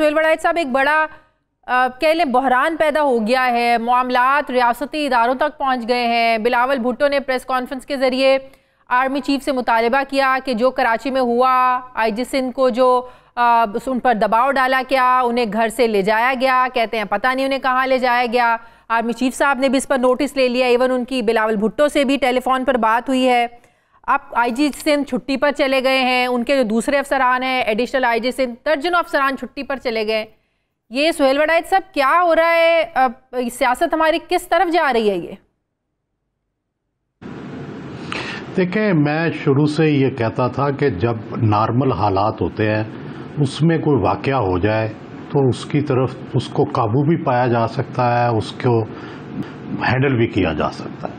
सुहेल वड़ाइच साहब, एक बड़ा कह लें बहरान पैदा हो गया है, मामलात रियासती इदारों तक पहुंच गए हैं। बिलावल भुट्टो ने प्रेस कॉन्फ्रेंस के जरिए आर्मी चीफ से मुतालबा किया कि जो कराची में हुआ, IG सिंध को जो उन पर दबाव डाला गया, उन्हें घर से ले जाया गया, कहते हैं पता नहीं उन्हें कहाँ ले जाया गया। आर्मी चीफ साहब ने भी इस पर नोटिस ले लिया, इवन उनकी बिलावल भुट्टो से भी टेलीफोन पर बात हुई है। अब IG सिंध छुट्टी पर चले गए हैं, उनके जो दूसरे अफसरान हैं एडिशनल IG सिंध, दर्जनों अफसरान छुट्टी पर चले गए। ये सुहेल वड़ाइच साहब क्या हो रहा है? सियासत हमारी किस तरफ जा रही है? ये देखें, मैं शुरू से ये कहता था कि जब नॉर्मल हालात होते हैं उसमें कोई वाक़या हो जाए तो उसकी तरफ उसको काबू भी पाया जा सकता है, उसको हैंडल भी किया जा सकता है।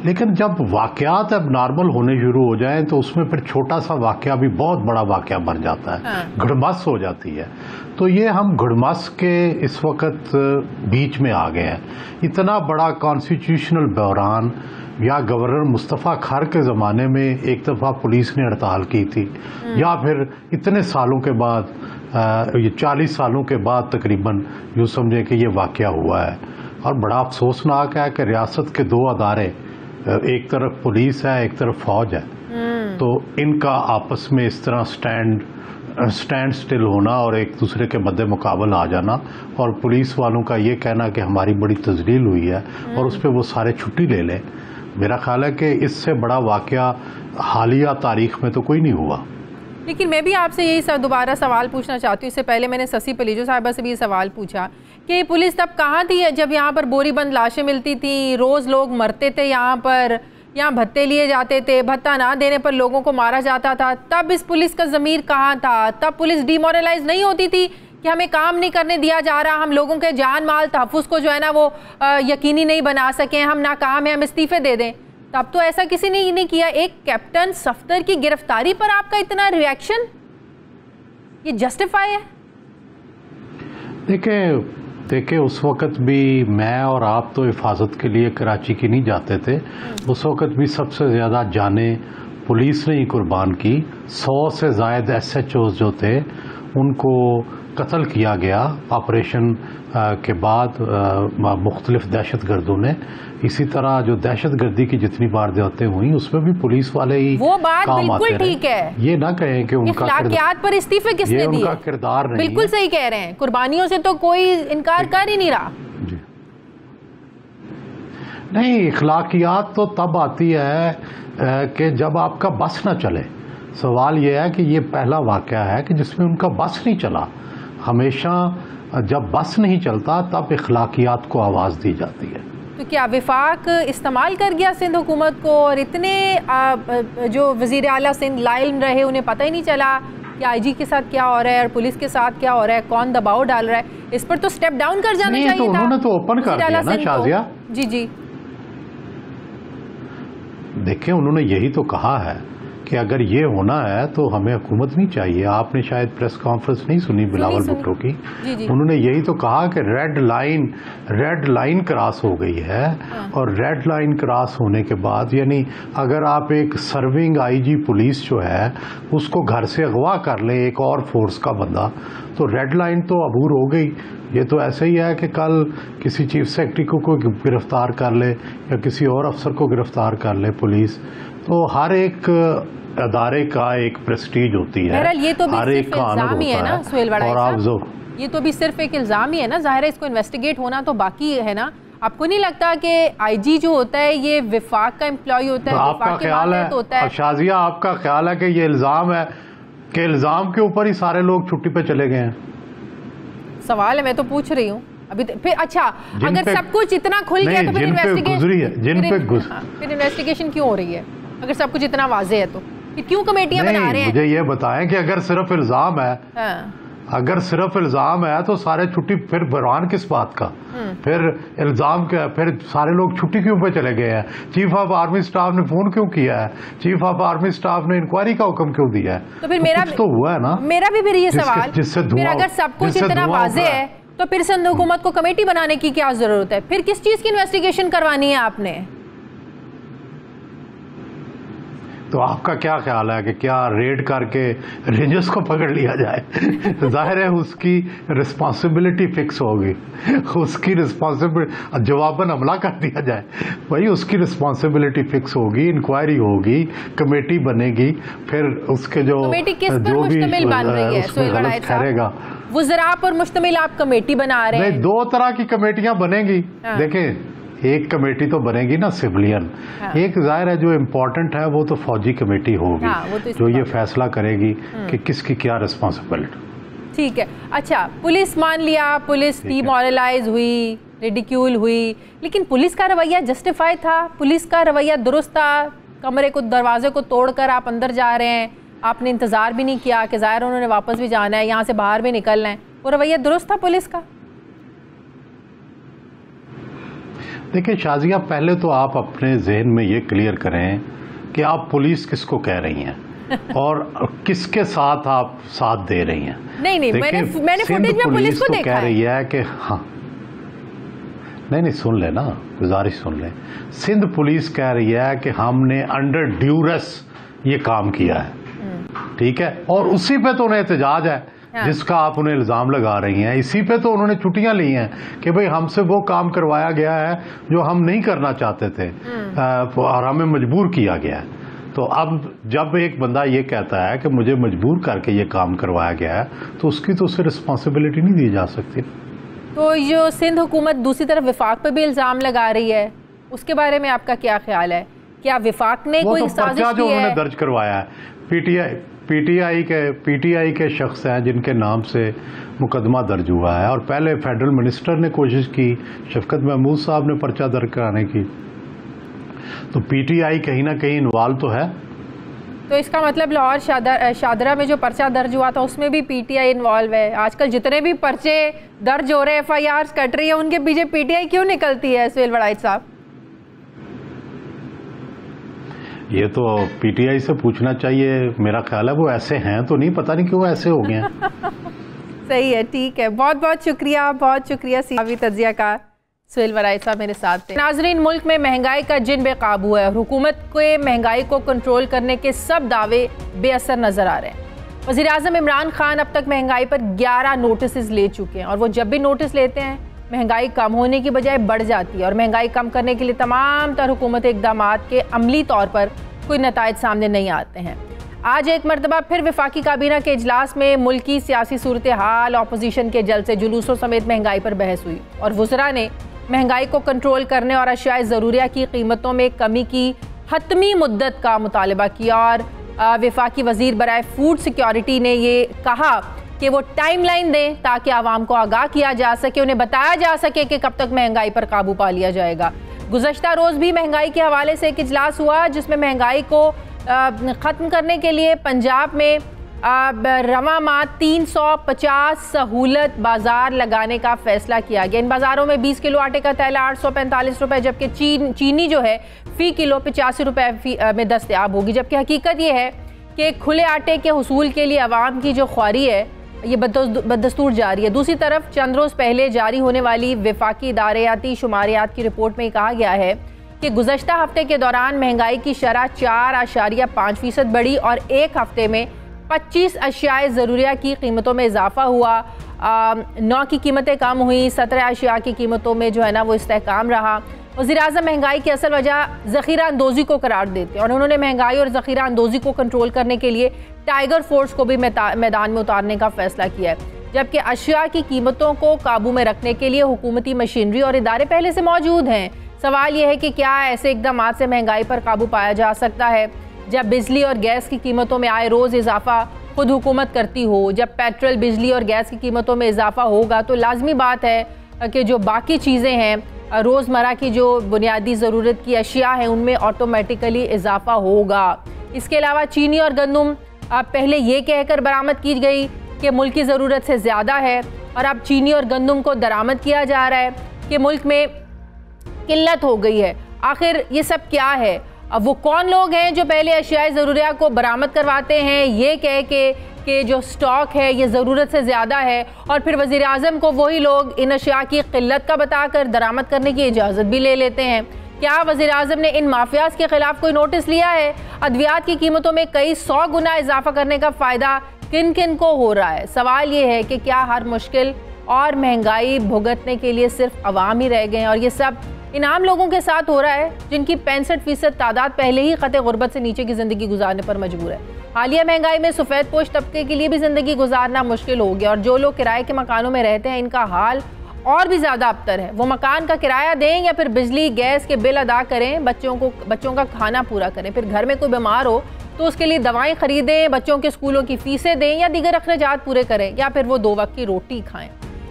लेकिन जब वाक़यात अब नॉर्मल होने शुरू हो जाएं तो उसमें फिर छोटा सा वाक़या भी बहुत बड़ा वाक़या बन जाता है, घड़मस हो जाती है। तो ये हम घड़मस के इस वक्त बीच में आ गए हैं। इतना बड़ा कॉन्स्टिट्यूशनल बहरान, या गवर्नर मुस्तफ़ा खर के ज़माने में एक दफ़ा पुलिस ने हड़ताल की थी, या फिर इतने सालों के बाद, ये 40 सालों के बाद तकरीबन यूँ समझे कि ये वाक़या हुआ है। और बड़ा अफसोसनाक है कि रियासत के दो अदारे, एक तरफ पुलिस है, एक तरफ फौज है, तो इनका आपस में इस तरह स्टैंड स्टिल होना और एक दूसरे के मद्दे मुकाबल आ जाना, और पुलिस वालों का ये कहना कि हमारी बड़ी तजलील हुई है और उस पर वो सारे छुट्टी ले लें, मेरा ख्याल है कि इससे बड़ा वाक़या हालिया तारीख में तो कोई नहीं हुआ। लेकिन मैं भी आपसे यही दोबारा सवाल पूछना चाहती हूँ। इससे पहले मैंने ससी पलीजो साहिबा से भी ये सवाल पूछा कि पुलिस तब कहाँ थी जब यहाँ पर बोरीबंद लाशें मिलती थी, रोज़ लोग मरते थे यहाँ पर, यहाँ भत्ते लिए जाते थे, भत्ता ना देने पर लोगों को मारा जाता था। तब इस पुलिस का ज़मीर कहाँ था? तब पुलिस डिमोरलाइज नहीं होती थी कि हमें काम नहीं करने दिया जा रहा, हम लोगों के जान माल तहफ़्फ़ुज़ को जो है ना वो यकीनी नहीं बना सकें, हम नाकाम हैं, हम इस्तीफ़े दे दें। तब तो ऐसा किसी ने नहीं किया। एक कैप्टन सफ्दर की गिरफ्तारी पर आपका इतना रिएक्शन, ये जस्टिफाई है? देखिए उस वक़्त भी मैं और आप तो हिफाजत के लिए कराची की नहीं जाते थे। उस वक़्त भी सबसे ज़्यादा जाने पुलिस ने ही कुर्बान की। 100 से ज़ायद SHOs जो थे उनको कत्ल किया गया ऑपरेशन के बाद मुख्तलिफ दहशत गर्दों ने। इसी तरह जो दहशत गर्दी की जितनी वारदातें हुई उसमें भी पुलिस वाले ही वो बात काम आते बिल्कुल ठीक है। ये ना कहें कि उनका पर इस्तीफे किसने दिए, उनका किरदार नहीं। बिल्कुल सही कह रहे हैं, कुर्बानियों से तो कोई इनकार कर ही नहीं रहा। जी नहीं, इखलाकियात तो तब आती है कि जब आपका बस ना चले। सवाल यह है कि ये पहला वाक़या है कि जिसमें उनका बस नहीं चला। हमेशा जब बस नहीं चलता तब इखलाकियात को आवाज़ दी जाती है। तो क्या विफाक इस्तेमाल कर गया सिंध हुकूमत को, और इतने जो वज़ीर आला सिंध लाइल रहे उन्हें पता ही नहीं चला कि IG के साथ क्या हो रहा है और पुलिस के साथ क्या हो रहा है, कौन दबाव डाल रहा है? इस पर तो स्टेप डाउन कर जाना चाहिए था। उन्होंने तो ओपन कर दिया ना शाजिया। जी देखिए, उन्होंने यही तो कहा है कि अगर ये होना है तो हमें हुकूमत नहीं चाहिए। आपने शायद प्रेस कॉन्फ्रेंस नहीं सुनी बिलावल भुट्टो की। उन्होंने यही तो कहा कि रेड लाइन क्रॉस हो गई है। और रेड लाइन क्रॉस होने के बाद, यानी अगर आप एक सर्विंग IG पुलिस जो है उसको घर से अगवा कर ले एक और फोर्स का बंदा, तो रेड लाइन तो अबूर हो गई। ये तो ऐसे ही है कि कल किसी चीफ सेक्रेटरी को गिरफ्तार कर ले या किसी और अफसर को गिरफ्तार कर ले पुलिस। तो हर एक अदारे का एक प्रेस्टीज होती है, ये तो हर एक का आनंद होता है ना सुहेल वड़ाइच और आप जो ये तो भी सिर्फ एक इल्ज़ाम ही है ना, ज़ाहिर है इसको इन्वेस्टिगेट होना तो बाकी है ना। आपको नहीं लगता कि IG जो होता है ये विफाक का एम्प्लॉय होता है? तो आपका ख्याल है होता है शाजिया, आपका ख्याल है कि ये इल्ज़ाम है कि इल्ज़ाम के ऊपर ही सारे लोग छुट्टी पे चले गए हैं? सवाल है, मैं तो पूछ रही हूँ अभी। फिर अच्छा, अगर सब कुछ इतना खुल गया तो फिर इन्वेस्टिगेशन क्यों हो रही है? अगर सब कुछ इतना वाज़ेह है तो क्यों कमेटियां बना रहे हैं? मुझे ये बताएं कि अगर सिर्फ इल्जाम है, अगर सिर्फ इल्जाम है तो सारे छुट्टी, फिर बहरान किस बात का? फिर इल्जाम क्या? फिर सारे लोग छुट्टी क्यों पे चले गए हैं? चीफ ऑफ आर्मी स्टाफ ने फोन क्यों किया है? चीफ ऑफ आर्मी स्टाफ ने इंक्वायरी का हुक्म क्यों दिया है? तो फिर मेरा तो हुआ है ना, मेरा भी फिर ये सवाल, फिर अगर सब कुछ इतना वाज़ेह है तो फिर सिंध हुकूमत को कमेटी बनाने की क्या जरूरत है? फिर किस चीज की इन्वेस्टिगेशन करवानी है आपने? तो आपका क्या ख्याल है कि क्या रेड करके रेंजर्स को पकड़ लिया जाए? जाहिर है उसकी रिस्पॉन्सिबिलिटी फिक्स होगी, उसकी रिस्पॉन्सिबिलिटी जवाबन हमला कर दिया जाए, भाई उसकी रिस्पॉन्सिबिलिटी फिक्स होगी, इंक्वायरी होगी, कमेटी बनेगी, फिर उसके जो भी गलत ठहरेगा वज़रा पर मुश्तमिल आप कमेटी बना रहे हैं। नहीं, दो तरह की कमेटियां बनेंगी। देखें, एक कमेटी तो बनेगी ना सिविलियन, एक जाहिर है जो इम्पोर्टेंट है वो तो फौजी कमेटी होगी, तो जो ये फैसला करेगी कि किसकी क्या रिस्पॉन्सिबिलिटी। ठीक है, अच्छा, पुलिस मान लिया, पुलिस डीमोरलाइज हुई, रिडिक्यूल हुई, लेकिन पुलिस का रवैया जस्टिफाई था, पुलिस का रवैया दुरुस्त था। कमरे को, दरवाजे को तोड़कर आप अंदर जा रहे हैं, आपने इंतजार भी नहीं किया कि ज़ाहिर उन्होंने वापस भी जाना है, यहाँ से बाहर भी निकलना है, वो रवैया दुरुस्त था पुलिस का। देखिए शाजिया, पहले तो आप अपने जहन में ये क्लियर करें कि आप पुलिस किसको कह रही हैं और किसके साथ आप साथ दे रही हैं। नहीं, मैंने फुटेज में पुलिस को देखा कह रही है कि हाँ, नहीं सुन ले ना, गुजारिश सुन ले। सिंध पुलिस कह रही है कि हमने अंडर ड्यूरेस ये काम किया है, ठीक है, और उसी पे तो उन्हें एहतजाज है जिसका आप उन्हें इल्ज़ाम लगा रही हैं। इसी पे तो उन्होंने छुट्टियां ली हैं कि भाई हमसे वो काम करवाया गया है जो हम नहीं करना चाहते थे और हमें मजबूर किया गया है। तो अब जब एक बंदा ये कहता है कि मुझे मजबूर करके ये काम करवाया गया है, तो उसकी तो उसे रिस्पॉन्सिबिलिटी नहीं दी जा सकती। तो जो सिंध हुकूमत दूसरी तरफ विफाक पे भी इल्ज़ाम लगा रही है, उसके बारे में आपका क्या ख्याल है? क्या विफाक ने कोई साजिश की है? जो उन्होंने दर्ज करवाया है, पीटीआई के शख्स हैं जिनके नाम से मुकदमा दर्ज हुआ है, और पहले फेडरल मिनिस्टर ने कोशिश की, शफकत महमूद साहब ने पर्चा दर्ज कराने की, तो पीटीआई कहीं ना कहीं इन्वॉल्व तो है। तो इसका मतलब लाहौर शादरा में जो पर्चा दर्ज हुआ था उसमें भी पीटीआई इन्वॉल्व है। आजकल जितने भी पर्चे दर्ज हो रहे हैं, FIRs कट रही है, उनके पीछे पीटीआई क्यों निकलती है सुहेल वड़ाइच साहब? ये तो पीटीआई से पूछना चाहिए, मेरा ख्याल है वो ऐसे हैं तो नहीं, पता नहीं क्यों ऐसे हो गए हैं। सही है, ठीक है, बहुत बहुत शुक्रिया, बहुत शुक्रिया सियावी तज्जिया का सुहेल वड़ाइच साहब मेरे साथ थे। नाजरीन, मुल्क में महंगाई का जिन बेकाबू है, हुकूमत के महंगाई को कंट्रोल करने के सब दावे बेअसर नजर आ रहे हैं। वज़ीर-ए-आज़म इमरान खान अब तक महंगाई पर 11 नोटिस ले चुके हैं, और वो जब भी नोटिस लेते हैं महंगाई कम होने की बजाय बढ़ जाती है, और महंगाई कम करने के लिए तमाम तर हुकूमती इक़दामात के अमली तौर पर कोई नताइज सामने नहीं आते हैं। आज एक मरतबा फिर वफाकी काबीना के इजलास में मुल्की सियासी सूरत हाल, अपोजिशन के जलसे जुलूसों समेत महंगाई पर बहस हुई, और वज़रा ने महंगाई को कंट्रोल करने और अशियाए ज़रूरिया की कीमतों में कमी की हतमी मुद्दत का मुतालबा किया। और वफाकी वज़ीर बराए फूड सिक्योरिटी ने ये कहा कि वो टाइमलाइन दें ताकि आवाम को आगाह किया जा सके, उन्हें बताया जा सके कि कब तक महंगाई पर काबू पा लिया जाएगा। गुज़श्ता रोज़ भी महंगाई के हवाले से एक इजलास हुआ जिसमें महंगाई को ख़त्म करने के लिए पंजाब में रवा माह 350 सहूलत बाज़ार लगाने का फ़ैसला किया गया। इन बाज़ारों में 20 किलो आटे का थैला 845 रुपये, जबकि चीनी जो है फ़ी किलो 85 रुपये में दस्तयाब होगी। जबकि हकीकत ये है कि खुले आटे के हुसूल के लिए आवाम की जो ख्वारी है ये बदस्तूर जारी है। दूसरी तरफ चंद रोज़ पहले जारी होने वाली वफाकी इदारियाती शुमारियात की रिपोर्ट में कहा गया है कि गुज़श्ता हफ्ते के दौरान महंगाई की शरह 4.5% बढ़ी, और एक हफ्ते में 25 अशियाए ज़रूरिया की कीमतों में इजाफा हुआ। 9 की कीमतें कम हुई, 17 अशिया की कीमतों में जो है ना वो इस्तेहकाम रहा। वज़ीर-ए-आज़म महंगाई की असल वजह ज़ख़ीरा अंदोज़ी को करार देते हैं, और उन्होंने महंगाई और ज़ख़ीरा अंदोज़ी को कंट्रोल करने के लिए टाइगर फोर्स को भी मैदान में उतारने का फ़ैसला किया है। जबकि अशिया की कीमतों को काबू में रखने के लिए हुकूमती मशीनरी और इदारे पहले से मौजूद हैं। सवाल यह है कि क्या ऐसे इक़दाम से महंगाई पर काबू पाया जा सकता है जब बिजली और गैस की कीमतों में आए रोज़ इजाफा खुद हुकूमत करती हो। जब पेट्रोल, बिजली और गैस की कीमतों में इजाफा होगा तो लाजमी बात है कि जो बाकी चीज़ें हैं, रोज़मर्रा की जो बुनियादी ज़रूरत की अशिया हैं, उनमें ऑटोमेटिकली इजाफा होगा। इसके अलावा चीनी और गंदम पहले ये कहकर बरामद की गई कि मुल्क की ज़रूरत से ज़्यादा है, और अब चीनी और गंदम को दरामद किया जा रहा है कि मुल्क में किल्लत हो गई है। आखिर ये सब क्या है? अब वो कौन लोग हैं जो पहले अशियाए ज़रूरिया को बरामद करवाते हैं ये कह के जो स्टॉक है ये ज़रूरत से ज़्यादा है, और फिर वज़ीर-ए-आज़म को वही लोग इन अशिया की किल्लत का बताकर दरामद करने की इजाज़त भी ले लेते हैं? क्या वज़ीर आज़म ने इन माफियाज के खिलाफ कोई नोटिस लिया है? अद्वियात की कीमतों में कई 100 गुना इजाफा करने का फ़ायदा किन किन को हो रहा है? सवाल ये है कि क्या हर मुश्किल और महंगाई भुगतने के लिए सिर्फ अवाम ही रह गए हैं और ये सब इन आम लोगों के साथ हो रहा है जिनकी 65% तादाद पहले ही खते गुर्बत से नीचे की ज़िंदगी गुजारने पर मजबूर है। हालिया महंगाई में सफ़ेद पोश तबके के लिए भी ज़िंदगी गुजारना मुश्किल हो गया और जो लोग किराए के मकानों में रहते हैं इनका हाल और भी ज़्यादा अबतर है। वो मकान का किराया दें या फिर बिजली गैस के बिल अदा करें, बच्चों का खाना पूरा करें, फिर घर में कोई बीमार हो तो उसके लिए दवाएं खरीदें, बच्चों के स्कूलों की फीसें दें या दीगर अखराजात पूरे करें या फिर वो 2 वक्त की रोटी खाएं।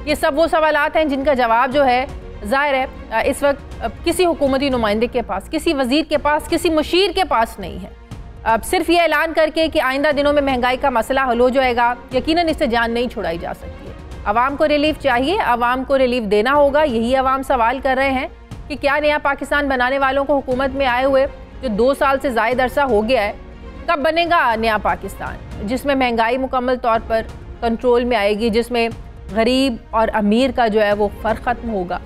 ये सब वो सवालात हैं जिनका जवाब जो है ज़ाहिर है इस वक्त किसी हुकूमती नुमाइंदे के पास, किसी वज़ीर के पास, किसी मुशीर के पास नहीं है। अब सिर्फ ये ऐलान करके कि आइंदा दिनों में महंगाई का मसला हल हो जाएगा, यकीनन इससे जान नहीं छुड़ाई जा सकती है। आवाम को रिलीफ चाहिए, आवाम को रिलीफ देना होगा। यही आवाम सवाल कर रहे हैं कि क्या नया पाकिस्तान बनाने वालों को हुकूमत में आए हुए जो 2 साल से ज़ायद अरसा हो गया है, कब बनेगा नया पाकिस्तान जिसमें महंगाई मुकम्मल तौर पर कंट्रोल में आएगी, जिसमें गरीब और अमीर का जो है वो फ़र्क ख़त्म होगा।